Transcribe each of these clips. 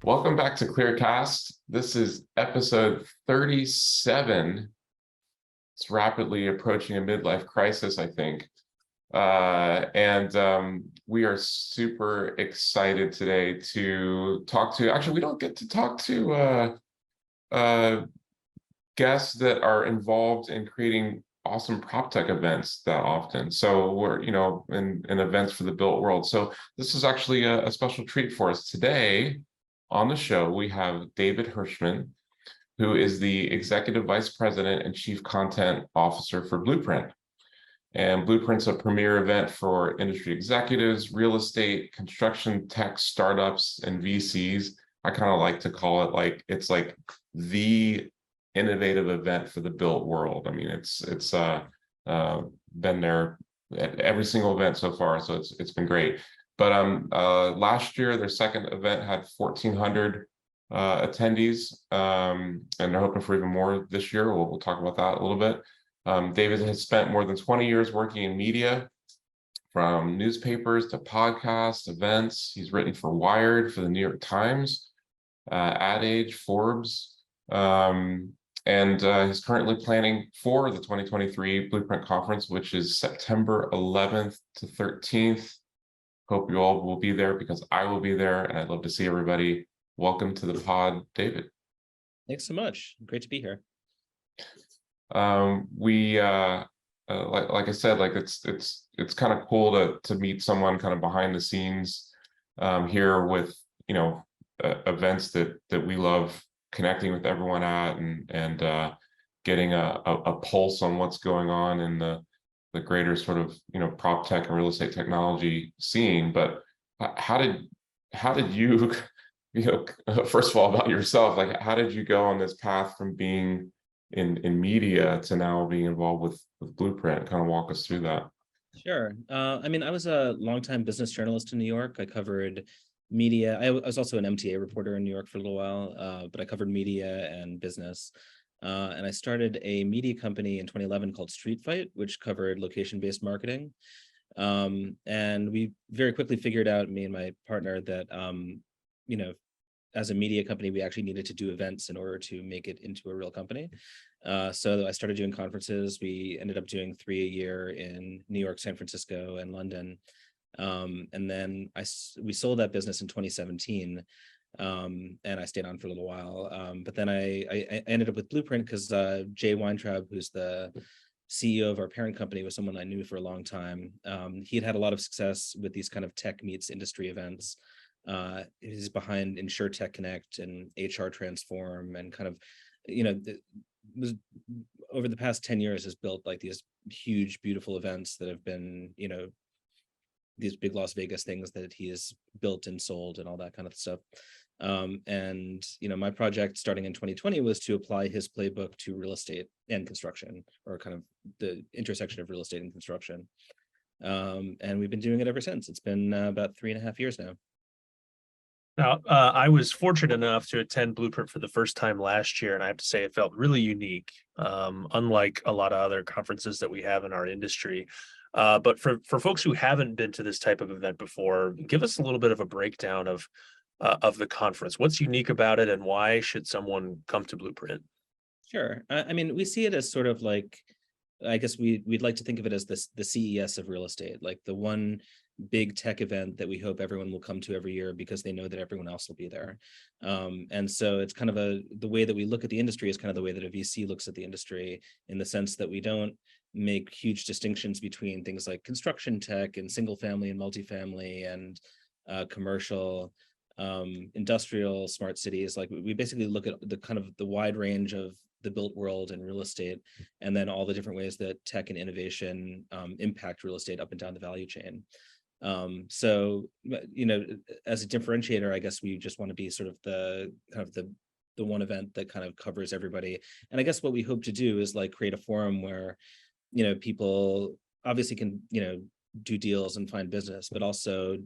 Welcome back to ClearCast. This is episode 37. It's rapidly approaching a midlife crisis, I think. We are super excited today to talk to, actually, we don't get to talk to guests that are involved in creating awesome prop tech events that often. So we're, in events for the built world. So this is actually a special treat for us today. On the show, we have David Hirshman, who is the Executive Vice President and Chief Content Officer for Blueprint. And Blueprint's a premier event for industry executives, real estate, construction tech startups, and VCs. I kind of like to call it it's like the innovative event for the built world. I mean, it's been there at every single event so far, so it's been great. But last year, their second event had 1,400 attendees, and they're hoping for even more this year. We'll talk about that a little bit. David has spent more than 20 years working in media, from newspapers to podcasts, events. He's written for Wired, for the New York Times, Ad Age, Forbes, and he's currently planning for the 2023 Blueprint Conference, which is September 11th to 13th. Hope you all will be there because I will be there, and I'd love to see everybody. Welcome to the pod, David. Thanks so much. Great to be here. Like I said, it's kind of cool to meet someone kind of behind the scenes here with events that we love connecting with everyone at and getting a pulse on what's going on in the greater sort of prop tech and real estate technology scene. But how did you first of all, about yourself, like how did you go on this path from being in media to now being involved with Blueprint? Kind of walk us through that. Sure. I mean, I was a longtime business journalist in New York. I covered media. I was also an MTA reporter in New York for a little while, but I covered media and business. And I started a media company in 2011 called Street Fight, which covered location-based marketing. And we very quickly figured out, me and my partner, that as a media company, we actually needed to do events in order to make it into a real company. So I started doing conferences. We ended up doing 3 a year in New York, San Francisco, and London. And then we sold that business in 2017. And I stayed on for a little while. But then I ended up with Blueprint because Jay Weintraub, who's the CEO of our parent company, was someone I knew for a long time. He had a lot of success with these kind of tech meets industry events. He's behind InsurTech Connect and HR Transform, and kind of, was over the past 10 years has built like these huge, beautiful events that have been, these big Las Vegas things that he has built and sold and all that kind of stuff. My project starting in 2020 was to apply his playbook to real estate and construction, or kind of the intersection of real estate and construction. And we've been doing it ever since. It's been about 3.5 years now. Now, I was fortunate enough to attend Blueprint for the first time last year, and I have to say it felt really unique, unlike a lot of other conferences that we have in our industry. But for folks who haven't been to this type of event before, give us a little bit of a breakdown of the conference. What's unique about it, and why should someone come to Blueprint? Sure. I mean, we see it as sort of like, I guess we'd like to think of it as the CES of real estate, like the one big tech event that we hope everyone will come to every year because they know that everyone else will be there. And so it's kind of the way that we look at the industry is kind of the way that a VC looks at the industry, in the sense that we don't make huge distinctions between things like construction tech and single family and multifamily and commercial, industrial, smart cities. Like we basically look at the kind of the wide range of the built world and real estate, and then all the different ways that tech and innovation impact real estate up and down the value chain. So, as a differentiator, I guess we just want to be sort of the one event that kind of covers everybody. And I guess what we hope to do is like create a forum where, people obviously can, do deals and find business, but also,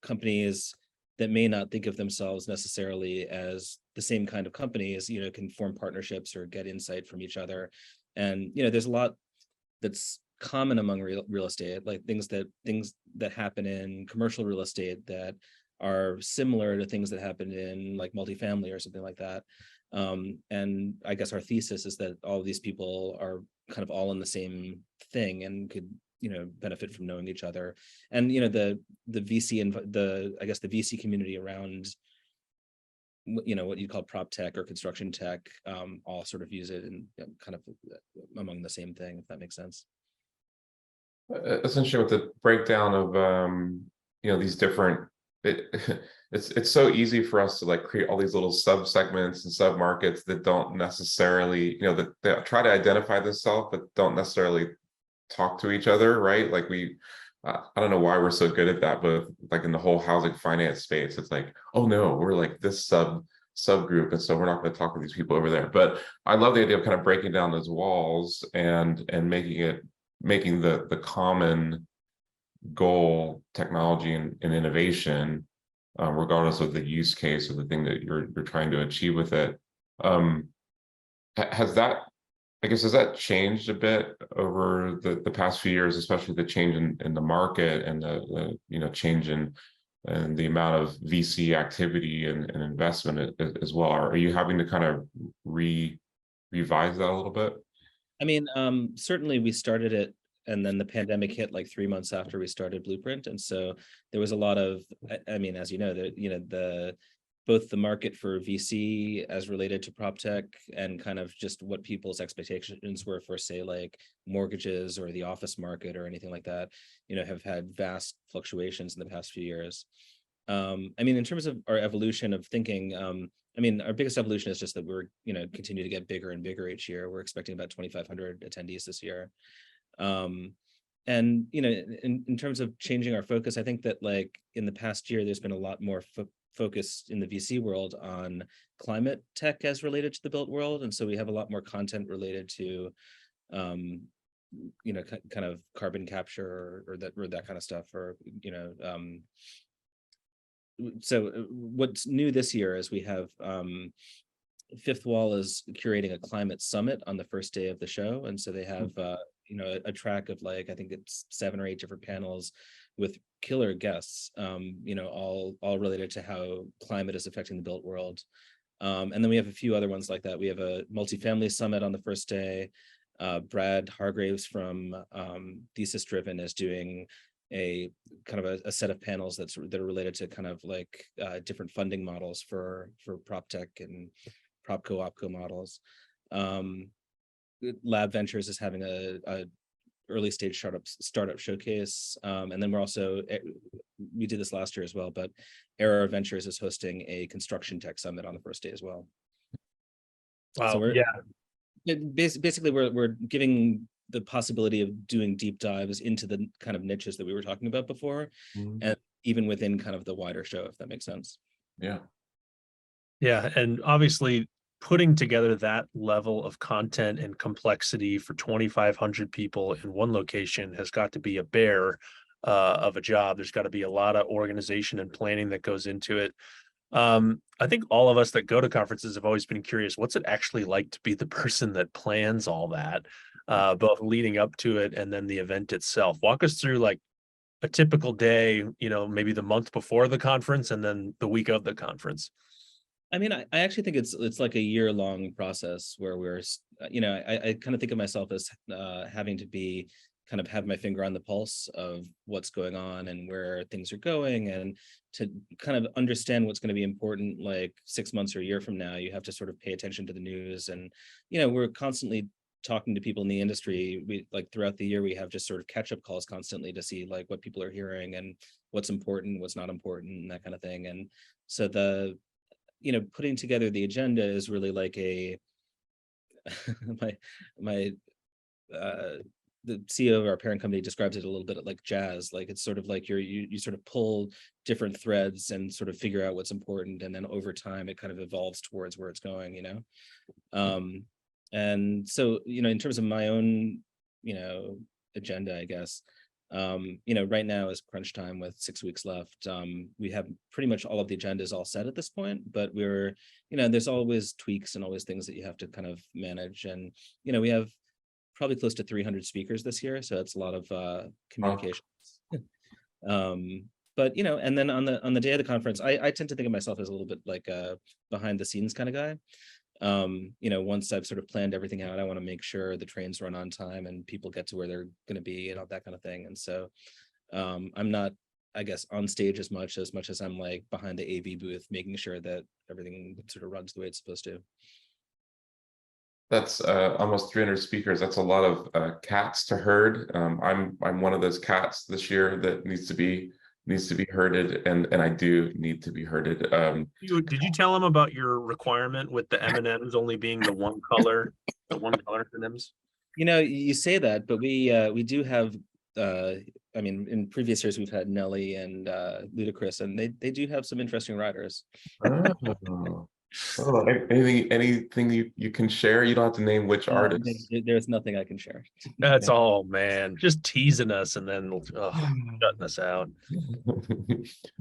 companies that may not think of themselves necessarily as the same kind of companies, can form partnerships or get insight from each other. And, there's a lot that's common among real estate, like things that happen in commercial real estate that are similar to things that happened in like multifamily or something like that. And I guess our thesis is that all of these people are kind of all in the same thing and could, benefit from knowing each other. And, the VC and I guess the VC community around, what you call prop tech or construction tech, all sort of use it and kind of among the same thing, if that makes sense. Essentially with the breakdown of these different it's so easy for us to like create all these little sub segments and sub markets that don't necessarily that they try to identify themselves but don't necessarily talk to each other, right? Like I don't know why we're so good at that, but like in the whole housing finance space, it's like, oh no, we're like this subgroup, and so we're not going to talk to these people over there. But I love the idea of kind of breaking down those walls and making the common goal technology and innovation, regardless of the use case or the thing that you're trying to achieve with it. Has that changed a bit over the past few years, especially the change in the market and the change in and the amount of VC activity and investment as well? Are you having to kind of revise that a little bit? I mean, certainly we started it, and then the pandemic hit like 3 months after we started Blueprint, and so there was a lot of, I mean, as you know, both the market for VC as related to prop tech and kind of just what people's expectations were for, say, like mortgages or the office market or anything like that, have had vast fluctuations in the past few years. I mean, in terms of our evolution of thinking, I mean, our biggest evolution is just that we're, continue to get bigger and bigger each year. We're expecting about 2,500 attendees this year. And, in terms of changing our focus, I think that like in the past year, there's been a lot more focus in the VC world on climate tech as related to the built world. And so we have a lot more content related to, kind of carbon capture or that kind of stuff, or, so what's new this year is we have, Fifth Wall is curating a climate summit on the first day of the show. And so they have, a track of like, I think it's 7 or 8 different panels with killer guests, all related to how climate is affecting the built world. And then we have a few other ones like that. We have a multifamily summit on the first day. Brad Hargraves from Thesis Driven is doing a kind of a set of panels that are related to kind of like different funding models for prop tech and prop co-opco models. Lab Ventures is having a early stage startup showcase, and then we're also, we did this last year as well, but Era Ventures is hosting a construction tech summit on the first day as well. Wow. So Yeah. Basically we're giving the possibility of doing deep dives into the kind of niches that we were talking about before, and even within kind of the wider show, if that makes sense. Yeah. Yeah. And obviously putting together that level of content and complexity for 2,500 people in one location has got to be a bear of a job. There's got to be a lot of organization and planning that goes into it. I think all of us that go to conferences have always been curious, what's it actually like to be the person that plans all that, both leading up to it and then the event itself? Walk us through like a typical day, maybe the month before the conference and then the week of the conference. I mean, I actually think it's like a year-long process where we're, I kind of think of myself as having to be kind of have my finger on the pulse of what's going on and where things are going, and to kind of understand what's going to be important like 6 months or a year from now. You have to sort of pay attention to the news, and we're constantly talking to people in the industry. We like throughout the year we have just sort of catch-up calls constantly to see like what people are hearing and what's important, what's not important, and that kind of thing. And so putting together the agenda is really like a the CEO of our parent company describes it a little bit like jazz. Like it's sort of like you sort of pull different threads and sort of figure out what's important, and then over time it kind of evolves towards where it's going. And so in terms of my own agenda, I guess, right now is crunch time with 6 weeks left. We have pretty much all of the agendas all set at this point, but we're, there's always tweaks and always things that you have to kind of manage. And, we have probably close to 300 speakers this year. So it's a lot of communications. but and then on the day of the conference, I tend to think of myself as a little bit like a behind the scenes kind of guy. Once I've sort of planned everything out, I want to make sure the trains run on time and people get to where they're going to be and all that kind of thing. And so I'm not, I guess, on stage as much as I'm like behind the AV booth, making sure that everything sort of runs the way it's supposed to. That's almost 300 speakers. That's a lot of cats to herd. I'm one of those cats this year that needs to be herded, and I do need to be herded. Did you tell them about your requirement with the M&Ms only being the one color M&Ms? You say that, but we do have. I mean, in previous years we've had Nelly and Ludacris, and they do have some interesting riders. Oh, anything you can share? You don't have to name which artist. There's nothing I can share. That's all, man. Just teasing us and then shutting us out.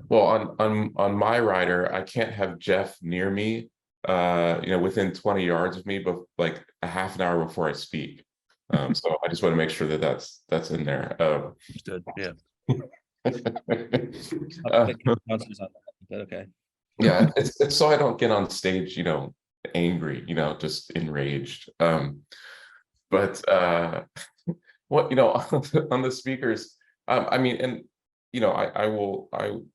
Well, on my rider, I can't have Jeff near me, within 20 yards of me, but like a half an hour before I speak. So I just want to make sure that that's in there. Understood. Yeah. But okay. Yeah, it's so I don't get on stage, angry, just enraged. But what on the speakers, I mean, and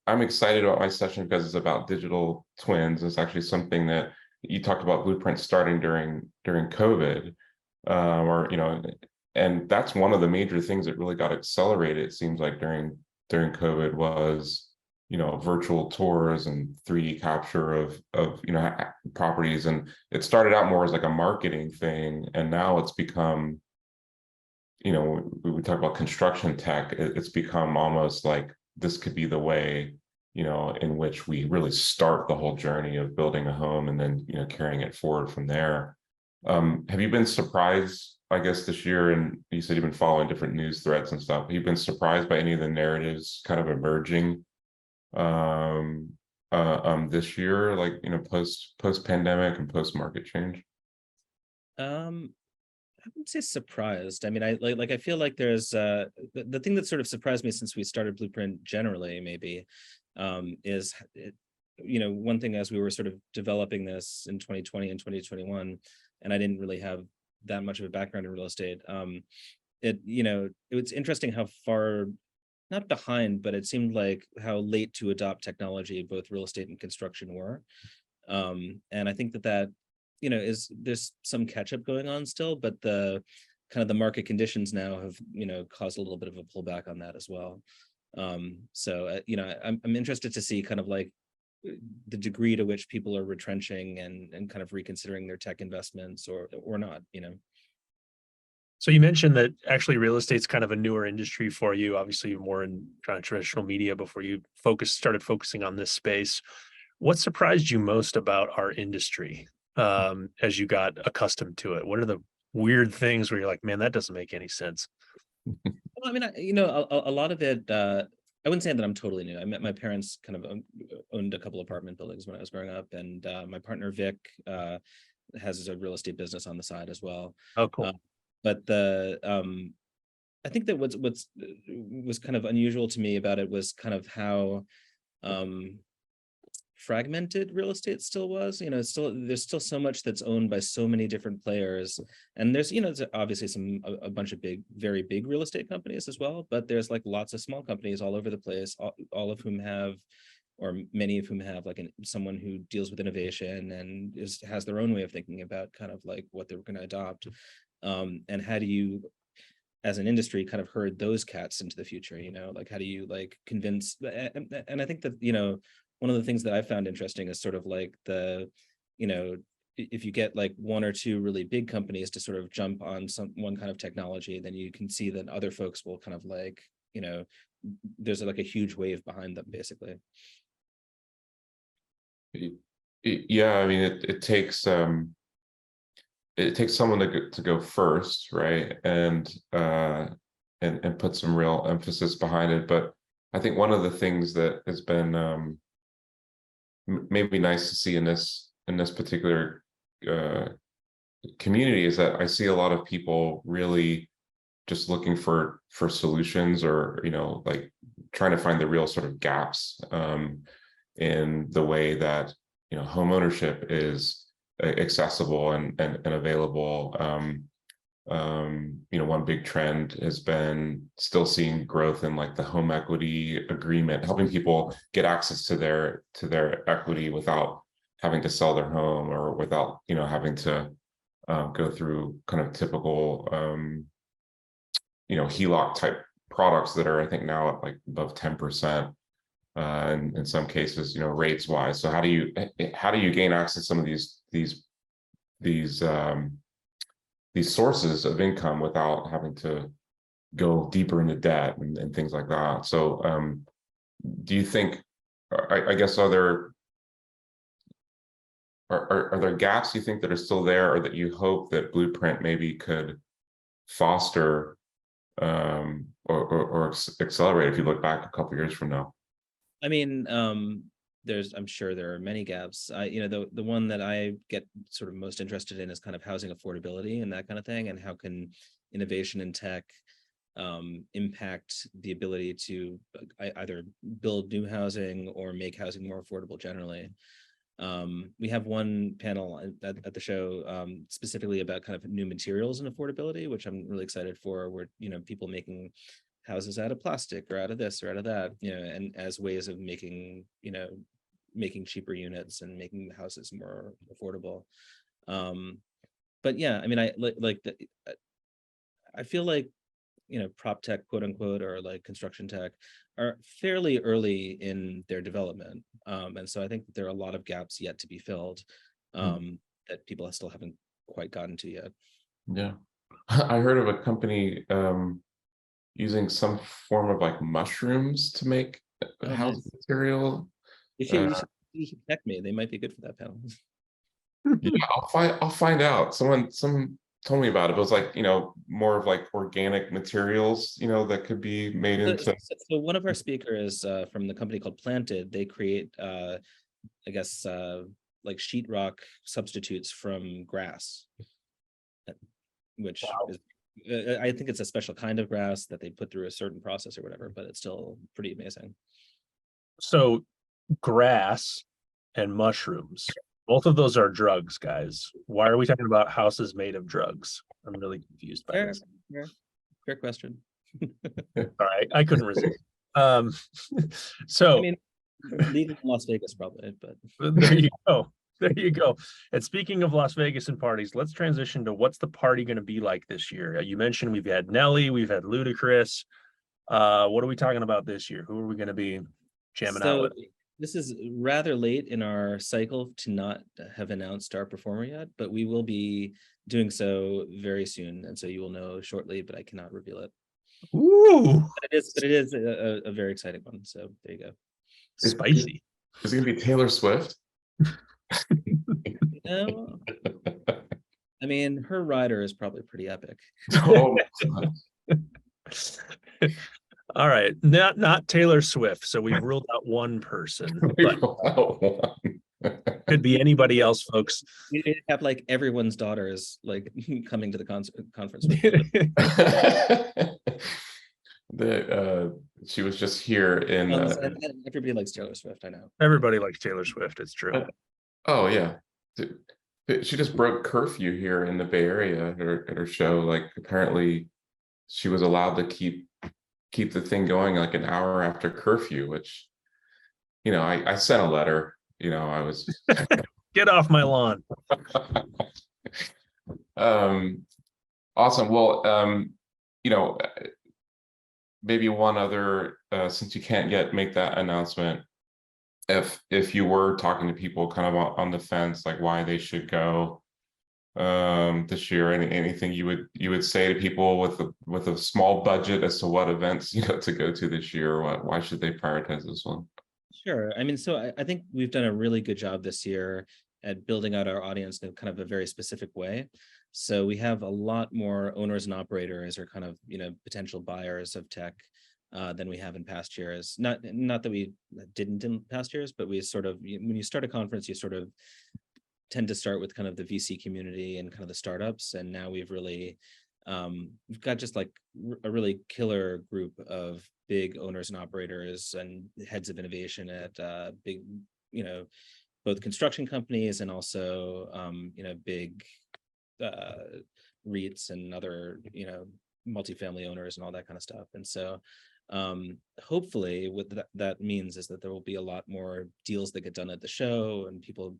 I'm excited about my session because it's about digital twins. It's actually something that you talked about Blueprint starting during COVID, and that's one of the major things that really got accelerated. It seems like during COVID was virtual tours and 3D capture of properties, and it started out more as like a marketing thing, and now it's become, we talk about construction tech, it's become almost like this could be the way in which we really start the whole journey of building a home and then carrying it forward from there. Have you been surprised, I guess, this year, and you said you've been following different news threads and stuff, have you been surprised by any of the narratives kind of emerging this year, like post pandemic and post market change? I wouldn't say surprised. I mean, I feel like there's the thing that sort of surprised me since we started Blueprint generally, maybe, is one thing as we were sort of developing this in 2020 and 2021, and I didn't really have that much of a background in real estate. It was interesting how far, not behind, but it seemed like how late to adopt technology both real estate and construction were. And I think that there's some catch up going on still, but the kind of the market conditions now have caused a little bit of a pullback on that as well. So I'm interested to see kind of like the degree to which people are retrenching and kind of reconsidering their tech investments or not. So you mentioned that actually real estate's kind of a newer industry for you. Obviously, you're more in kind of traditional media before you started focusing on this space. What surprised you most about our industry as you got accustomed to it? What are the weird things where you're like, man, that doesn't make any sense? Well, I mean, a lot of it, I wouldn't say that I'm totally new. My parents kind of owned a couple apartment buildings when I was growing up, and my partner Vic has a real estate business on the side as well. Oh, cool. But I think that was kind of unusual to me about it was kind of how fragmented real estate still was. There's still so much that's owned by so many different players, and there's obviously a bunch of very big real estate companies as well, but there's like lots of small companies all over the place, all of whom have, or many of whom have, like someone who deals with innovation and has their own way of thinking about kind of like what they're going to adopt. And how do you, as an industry, kind of herd those cats into the future? Like how do you like convince? And I think that one of the things that I found interesting is sort of like if you get like one or two really big companies to sort of jump on one kind of technology, then you can see that other folks will kind of like there's like a huge wave behind them, basically. Yeah, I mean, it takes someone to go first, right, and put some real emphasis behind it. But I think one of the things that has been maybe nice to see in this particular community is that I see a lot of people really just looking for solutions, or like trying to find the real sort of gaps in the way that home ownership is accessible and available. One big trend has been still seeing growth in like the home equity agreement, helping people get access to their equity without having to sell their home, or without having to go through kind of typical HELOC type products that are, I think, now at like above 10%. In some cases, rates wise. So how do you gain access to some of these sources of income without having to go deeper into debt and things like that? So do you think, I guess, are there gaps you think that are still there, or that you hope that Blueprint maybe could foster or accelerate if you look back a couple of years from now? I mean, I'm sure there are many gaps. The one that I get sort of most interested in is kind of housing affordability and that kind of thing, and how can innovation in tech impact the ability to either build new housing or make housing more affordable generally. We have one panel at the show specifically about kind of new materials and affordability, which I'm really excited for, where people making houses out of plastic or out of this or out of that, and as ways of making cheaper units and making the houses more affordable. But yeah, I mean, I feel like prop tech, quote unquote, or like construction tech are fairly early in their development, and so I think that there are a lot of gaps yet to be filled that people still haven't quite gotten to yet. Yeah, I heard of a company using some form of like mushrooms to make housing material. You should check me. They might be good for that panel. Yeah, I'll find out. Some told me about it. It was like, more of like organic materials, that could be made into. So one of our speakers from the company called Planted, they create, I guess, like sheetrock substitutes from grass, which is, I think it's a special kind of grass that they put through a certain process or whatever, but it's still pretty amazing. So grass and mushrooms, both of those are drugs, guys. Why are we talking about houses made of drugs? I'm really confused by this. Fair question. All right, I couldn't resist. So I mean, leaving Las Vegas probably, but there you go. There you go. And speaking of Las Vegas and parties, let's transition to what's the party going to be like this year. You mentioned we've had Nelly, we've had Ludacris. What are we talking about this year? Who are we going to be jamming out with? This is rather late in our cycle to not have announced our performer yet, but we will be doing so very soon, and so you will know shortly, but I cannot reveal it. Ooh, but it is a very exciting one. So there you go. Spicy. Is it gonna be Taylor Swift? No, I mean, her rider is probably pretty epic. Oh, all right, not Taylor Swift. So we've ruled out one person, but could be anybody else, folks. You have like everyone's daughter is like coming to the conference. She was just here in. Everybody likes Taylor Swift. I know. Everybody likes Taylor Swift. It's true. Oh yeah, she just broke curfew here in the Bay Area at her show. Like apparently, she was allowed to keep the thing going like an hour after curfew, which, I sent a letter. I was get off my lawn. Awesome. Well, maybe one other, since you can't yet make that announcement, if you were talking to people kind of on the fence, like why they should go this year, anything you would say to people with a small budget as to what events to go to this year, why should they prioritize this one? Sure. I mean, so I think we've done a really good job this year at building out our audience in kind of a very specific way. So we have a lot more owners and operators, or kind of potential buyers of tech than we have in past years. Not that we didn't in past years, but we sort of, when you start a conference, you sort of tend to start with kind of the VC community and kind of the startups, and now we've really we've got just like a really killer group of big owners and operators and heads of innovation at big, both construction companies and also, big REITs and other, multifamily owners and all that kind of stuff. And so hopefully what that means is that there will be a lot more deals that get done at the show, and people,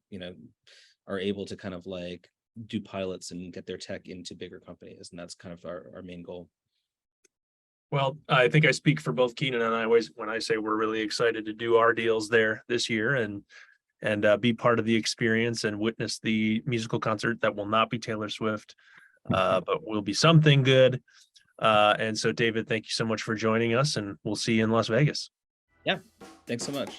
are able to kind of like do pilots and get their tech into bigger companies. And that's kind of our main goal. Well, I think I speak for both Kenon and I when I say we're really excited to do our deals there this year and be part of the experience and witness the musical concert that will not be Taylor Swift, but will be something good. And so, David, thank you so much for joining us, and we'll see you in Las Vegas. Yeah, thanks so much.